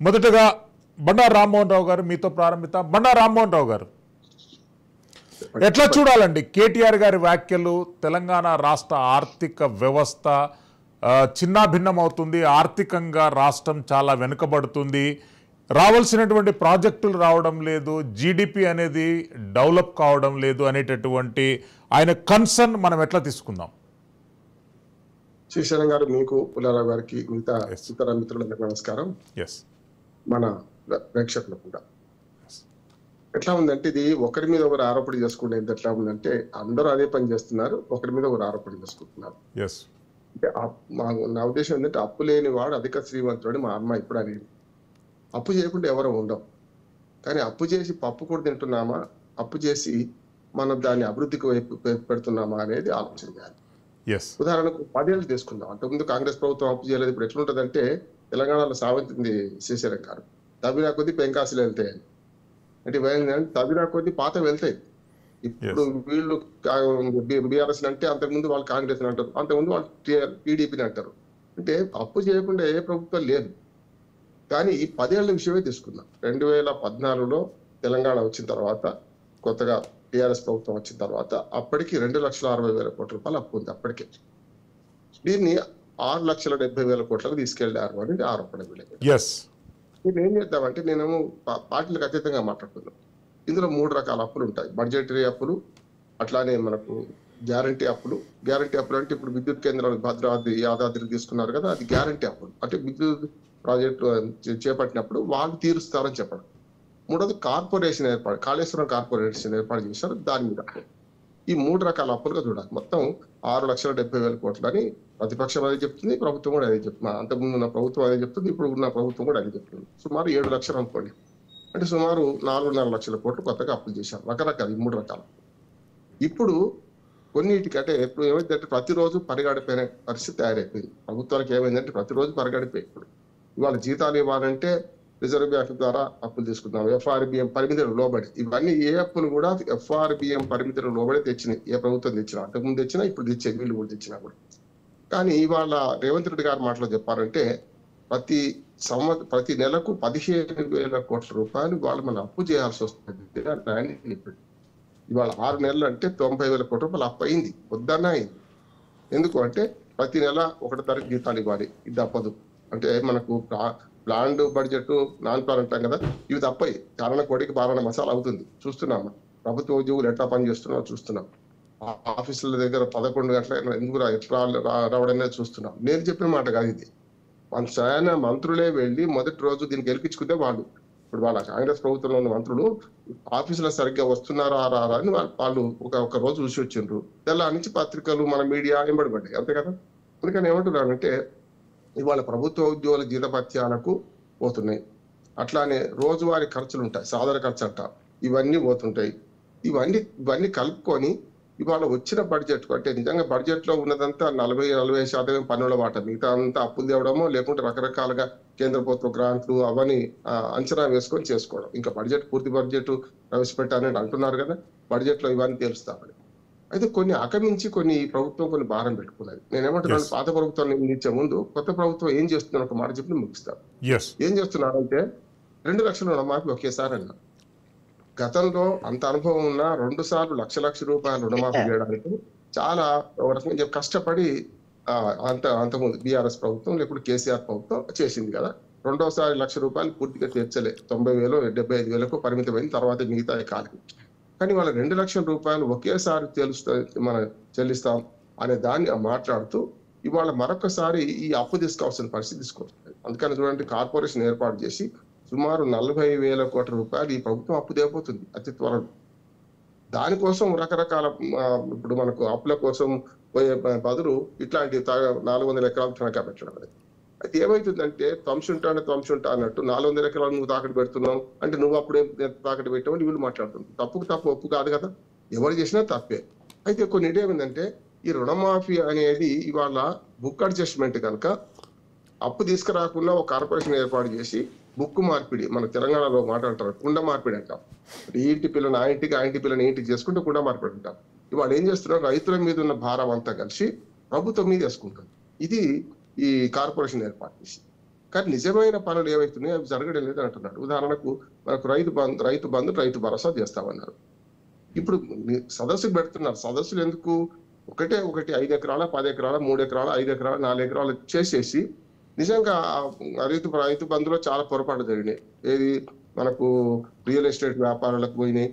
మొదటగా బండారు రామ్మోహన్ రావు గారు మీతో ప్రారంభిద్దాం. బండారు రామ్మోహన్ రావు గారు, ఎట్లా చూడాలండి కేటీఆర్ గారి వ్యాఖ్యలు? తెలంగాణ రాష్ట్ర ఆర్థిక వ్యవస్థ చిన్నాభిన్నం అవుతుంది, ఆర్థికంగా రాష్ట్రం చాలా వెనుకబడుతుంది, రావాల్సినటువంటి ప్రాజెక్టులు రావడం లేదు, జీడిపి అనేది డెవలప్ కావడం లేదు అనేటటువంటి ఆయన కన్సర్న్ మనం ఎట్లా తీసుకుందాం? శ్రీశైలం గారు, మీకు పుల్లారావు గారికి, మిగతా ఇతర మిత్రులందరికీ నమస్కారం. మన ప్రేక్షకులకు కూడా ఎట్లా ఉందంటే, ఇది ఒకరి మీద ఒకరు ఆరోపణ చేసుకుంటే ఎట్లా ఉందంటే, అందరూ అదే పని చేస్తున్నారు, ఒకరి మీద ఒకరు ఆరోపణ చేసుకుంటున్నారు. అంటే నా ఉద్దేశం ఏంటంటే, అప్పు లేని వాడు అధిక శ్రీమంతుడు మా అమ్మ ఇప్పుడు అనేది. అప్పు చేయకుండా ఎవరు ఉండం, కానీ అప్పు చేసి పప్పు కూడా తింటున్నామా, అప్పు చేసి మనం దాన్ని అభివృద్ధికి వైపు పెడుతున్నామా అనేది ఆలోచన చేయాలి. ఉదాహరణకు 10 ఏళ్ళు తీసుకుందాం. అంతకుముందు కాంగ్రెస్ ప్రభుత్వం అప్పు చేయలేదు. ఇప్పుడు ఎట్లుంటదంటే, తెలంగాణలో సాగుతుంది శ్రీశైలం గారు, తవ్వినా కొద్ది పెంకాసులు వెళ్తాయి అంటే తవ్వినా కొద్ది పాత వెళ్తాయి. ఇప్పుడు వీళ్ళు బీఆర్ఎస్ అంటే, అంతకుముందు వాళ్ళు కాంగ్రెస్ అంటారు, అంతకుముందు వాళ్ళు టీడీపీని అంటారు. అంటే అప్పు చేయకుండా ఏ ప్రభుత్వం లేదు. కానీ ఈ 10 ఏళ్ల విషయమే తీసుకుందాం. 2014లో తెలంగాణ వచ్చిన తర్వాత, కొత్తగా టీఆర్ఎస్ ప్రభుత్వం వచ్చిన తర్వాత, అప్పటికి 2,60,000 కోట్ల రూపాయలు అప్పు ఉంది. అప్పటికే దీన్ని 6,70,000 కోట్లకు తీసుకెళ్లారు అనేది ఆరోపణ. నేను ఏం చేద్దామంటే, నేను పార్టీలకు అతీతంగా మాట్లాడుతున్నాను. ఇందులో 3 రకాల అప్పులు ఉంటాయి. బడ్జెటరీ అప్పులు, అట్లానే మనకు గ్యారంటీ అప్పులు. గ్యారంటీ అప్పులు అంటే ఇప్పుడు విద్యుత్ కేంద్రాలు భద్రాద్రి, యాదాద్రి తీసుకున్నారు కదా, అది గ్యారంటీ అప్పులు. అంటే విద్యుత్ ప్రాజెక్టు చేపట్టినప్పుడు వాళ్ళు తీరుస్తారని చెప్పడం. మూడోది కార్పొరేషన్ ఏర్పాటు, కాళేశ్వరం కార్పొరేషన్ ఏర్పాటు చేశారు, దాని మీద. ఈ 3 రకాల అప్పులుగా చూడాలి. మొత్తం 6,70,000 కోట్లు అని ప్రతిపక్షం అదే చెప్తుంది, ప్రభుత్వం కూడా అదే చెప్తుంది. అంతకుముందు ఉన్న ప్రభుత్వం అదే చెప్తుంది, ఇప్పుడు ఉన్న ప్రభుత్వం కూడా అదే చెప్తుంది. సుమారు 7 లక్షలు అనుకోండి, అంటే సుమారు 4,5 లక్షల కోట్లు కొత్తగా అప్పులు చేశారు. రకరకాల 3 రకాలు. ఇప్పుడు కొన్నిటికంటే ఇప్పుడు ఏమైందంటే, ప్రతిరోజు పరిగడిపోయిన పరిస్థితి తయారైపోయింది. ప్రభుత్వాలకు ఏమైందంటే, ప్రతిరోజు పరిగడిపోయి, ఇప్పుడు ఇవాళ జీతాలు ఇవ్వాలంటే రిజర్వ్ బ్యాంక్ ద్వారా అప్పులు తీసుకుందాం, FRBM పరిమితులు లోబడి. ఇవన్నీ ఏ అప్పులు కూడా FRBM పరిమితులు లోబడి తెచ్చినాయి. ఏ ప్రభుత్వం తెచ్చినా, అంతకుముందు తెచ్చినా, ఇప్పుడు తెచ్చే వీళ్ళు కూడా తెచ్చినా కూడా. కానీ ఇవాళ రేవంత్ రెడ్డి గారి మాటలో చెప్పారంటే, ప్రతి నెలకు 15,000 కోట్ల రూపాయలు వాళ్ళు మనం అప్పు చేయాల్సి వస్తుంది. ఇవాళ 6 నెలలు అంటే 90,000 కోట్ల రూపాయలు అప్పు అయింది, వద్దన్నా అయింది. ఎందుకు అంటే, ప్రతి నెల 1 తారీఖు జీతాలు ఇవ్వాలి, ఇది తప్పదు. అంటే మనకు ప్లాన్డ్ బడ్జెట్, నాన్ ప్లాన్ అంటాం కదా, ఇవి తప్పయి. కారణ కోడికి బారణ మసాలా అవుతుంది. చూస్తున్నాం ప్రభుత్వ ఉద్యోగులు ఎట్లా పని చేస్తున్నారో చూస్తున్నాం. ఆఫీసుల దగ్గర 11 గంటల ఎందుకు ఎట్లా రావడం చూస్తున్నాం. నేను చెప్పిన మాట కాదు ఇది. చాలా మంత్రులే వెళ్ళి మొదటి రోజు దీన్ని గెలిపించుకుంటే వాళ్ళు, ఇప్పుడు వాళ్ళ కాంగ్రెస్ ప్రభుత్వంలో ఉన్న మంత్రులు ఆఫీసులో సరిగ్గా వస్తున్నారా రారా అని వాళ్ళు ఒక రోజు చూసి వచ్చిండ్రు. తెల్లా నుంచి పత్రికలు, మన మీడియా ఎంబడిపడ్డాయి, అంతే కదా. అందుకని ఏమంటున్నానంటే, ఇవాళ ప్రభుత్వ ఉద్యోగుల జీతభత్యాలకు పోతున్నాయి, అట్లానే రోజువారీ ఖర్చులు ఉంటాయి, సాధారణ ఖర్చు అంట, ఇవన్నీ పోతుంటాయి. ఇవన్నీ కలుపుకొని ఇవాళ వచ్చిన బడ్జెట్ అంటే, నిజంగా బడ్జెట్ లో ఉన్నదంతా 40-45% పన్నుల వాట, మిగతా అంతా అప్పులు తేవడమో, లేకుంటే రకరకాలుగా కేంద్ర ప్రభుత్వ గ్రాంట్లు అవన్నీ అంచనా వేసుకొని చేసుకోవడం. ఇంకా బడ్జెట్, పూర్తి బడ్జెట్ ప్రవేశపెట్టాలని అంటున్నారు కదా, బడ్జెట్ లో ఇవన్నీ తెలుస్తామని. అయితే కొన్ని అకమించి కొన్ని ప్రభుత్వం కొన్ని భారం పెట్టుకున్నది. నేనేమంటున్నాను, పాత ప్రభుత్వం నిలిచే ముందు కొత్త ప్రభుత్వం ఏం చేస్తున్నారు ఒక మాట చెప్పి ముగిస్తారు. ఏం చేస్తున్నారంటే, 2 లక్షల రుణమాఫీ ఒకేసారి అన్నారు. గతంలో అంత అనుభవం ఉన్న 2 సార్లు లక్ష రూపాయలు రుణమాఫీ చేయడానికి చాలా ఒక రకంగా కష్టపడి అంతకుముందు బీఆర్ఎస్ ప్రభుత్వం, లేకపోతే కేసీఆర్ ప్రభుత్వం చేసింది కదా. రెండోసారి ₹1,00,000 పూర్తిగా తీర్చలే, 90,000 75,000 పరిమితమైంది, తర్వాత మిగతా కాలం. కానీ వాళ్ళ 2 లక్షల రూపాయలు ఒకేసారి మనం చెల్లిస్తాం అనే దాన్ని మాట్లాడుతూ ఇవాళ మరొకసారి ఈ అప్పు తీసుకోవాల్సిన పరిస్థితి తీసుకొస్తుంది. అందుకని చూడండి, కార్పొరేషన్ ఏర్పాటు చేసి సుమారు 40,000 కోట్ల రూపాయలు ఈ ప్రభుత్వం అప్పు తేపోతుంది అతి త్వరలో. దానికోసం రకరకాల ఇప్పుడు మనకు అప్పుల కోసం పోయే బదులు ఇట్లాంటి 400 ఎకరాలు తనఖా పెట్టడం. అయితే ఏమైతుందంటే, త్వంశుంటా అన్నట్టు 400 ఎకరాలు నువ్వు తాకట్టు పెడుతున్నావు అంటే, నువ్వు అప్పుడే తాకట్టు పెట్టామని వీళ్ళు మాట్లాడుతున్నారు. తప్పుకు తప్పు ఒప్పు కాదు కదా, ఎవరు చేసినా తప్పే. అయితే కొన్ని ఏమైందంటే, ఈ రుణమాఫీ అనేది ఇవాళ బుక్ అడ్జస్ట్మెంట్ కనుక అప్పు తీసుకురాకుండా ఒక కార్పొరేషన్ ఏర్పాటు చేసి బుక్ మార్పిడి, మన తెలంగాణలో మాట్లాడతారు కుండ మార్పిడి అంటాం. ఈ ఇంటి పిల్లని ఆ ఇంటికి, ఆ ఇంటి పిల్లని ఇంటికి చేసుకుంటే కుండ మార్పిడి అంటాం. ఇవాళ ఏం చేస్తున్నారు, రైతుల మీద ఉన్న భారం అంతా కలిసి ప్రభుత్వం మీద వేసుకుంటుంది. ఇది ఈ కార్పొరేషన్ ఏర్పాటు చేసి. కానీ నిజమైన పనులు ఏవైతున్నాయో అవి జరగడం లేదు అంటున్నాడు. ఉదాహరణకు మనకు రైతు బంధు రైతు భరోసా చేస్తామన్నారు. ఇప్పుడు సదస్సులు పెడుతున్నారు. సదస్సులు ఎందుకు? ఒకటి 5 ఎకరాల 10 ఎకరాల 3 ఎకరాల 5 ఎకరాల 4 ఎకరాలు చేసేసి నిజంగా రైతు బంధులో చాలా పొరపాటు జరిగినాయి. ఏది మనకు రియల్ ఎస్టేట్ వ్యాపారాలకు పోయినాయి,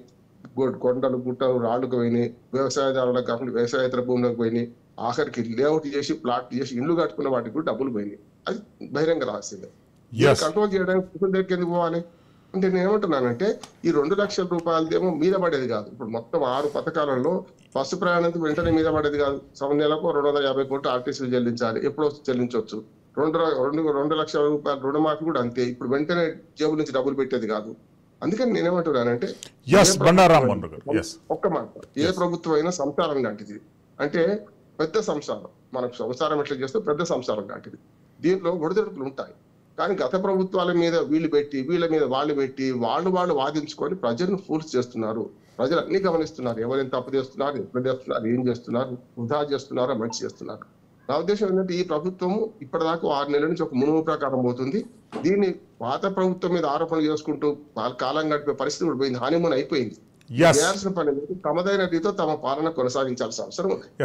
కొండలు గుట్టలు రాళ్లకు పోయినాయి, వ్యవసాయదారులకు కాకుండా వ్యవసాయేతర భూములకు పోయినాయి, ఆఖరికి లేఅవుట్ చేసి ప్లాట్ చేసి ఇల్లు కట్టుకున్న వాటికి కూడా డబ్బులు పోయినాయి. అది బహిరంగ రహస్యంగా. కంట్రోల్ చేయడానికి ప్రభుత్వం దగ్గరికి ఎందుకు పోవాలి అంటే నేను ఏమంటున్నానంటే ఈ 2 లక్షల రూపాయలదేమో మీద పడేది కాదు. ఇప్పుడు మొత్తం 6 పథకాలలో బస్సు ప్రయాణానికి వెంటనే మీద పడేది కాదు. నెలకు 250 కోట్లు ఆర్టీసీలు చెల్లించాలి, ఎప్పుడో చెల్లించవచ్చు. 2 లక్షల రూపాయల రుణమాఫీ కూడా అంతే, ఇప్పుడు వెంటనే జేబు నుంచి డబ్బులు పెట్టేది కాదు. అందుకని నేనేమంటున్నానంటే ఒక్క మాట, ఏ ప్రభుత్వం అయినా సంసారం లాంటిది. అంటే పెద్ద సంసారం, మనకు సంసారం ఎట్లా చేస్తే పెద్ద సంసారం లాంటిది. దీనిలో ఒడిదుడుకులు ఉంటాయి. కానీ గత ప్రభుత్వాల మీద వీళ్ళు పెట్టి వీళ్ళ మీద వాళ్ళు పెట్టి వాళ్ళు వాదించుకొని ప్రజలను ఫోర్స్ చేస్తున్నారు. ప్రజలు అన్ని గమనిస్తున్నారు. ఎవరైనా తప్పు చేస్తున్నారు, ఎప్పుడు చేస్తున్నారు, ఏం చేస్తున్నారు, వృధా చేస్తున్నారో మంచి చేస్తున్నారు. నా ఉద్దేశం ఏంటంటే ఈ ప్రభుత్వము ఇప్పటిదాకా 6 నెలల నుంచి ఒక మునుగు ప్రకారం పోతుంది. దీన్ని పాత ప్రభుత్వం మీద ఆరోపణలు చేసుకుంటూ కాలం గడిపే పరిస్థితి కూడా పోయింది. హానిమూన్ అయిపోయింది. చేయాల్సిన పని తమదైన రీతితో తమ పాలన కొనసాగించాల్సిన అవసరం ఉంది.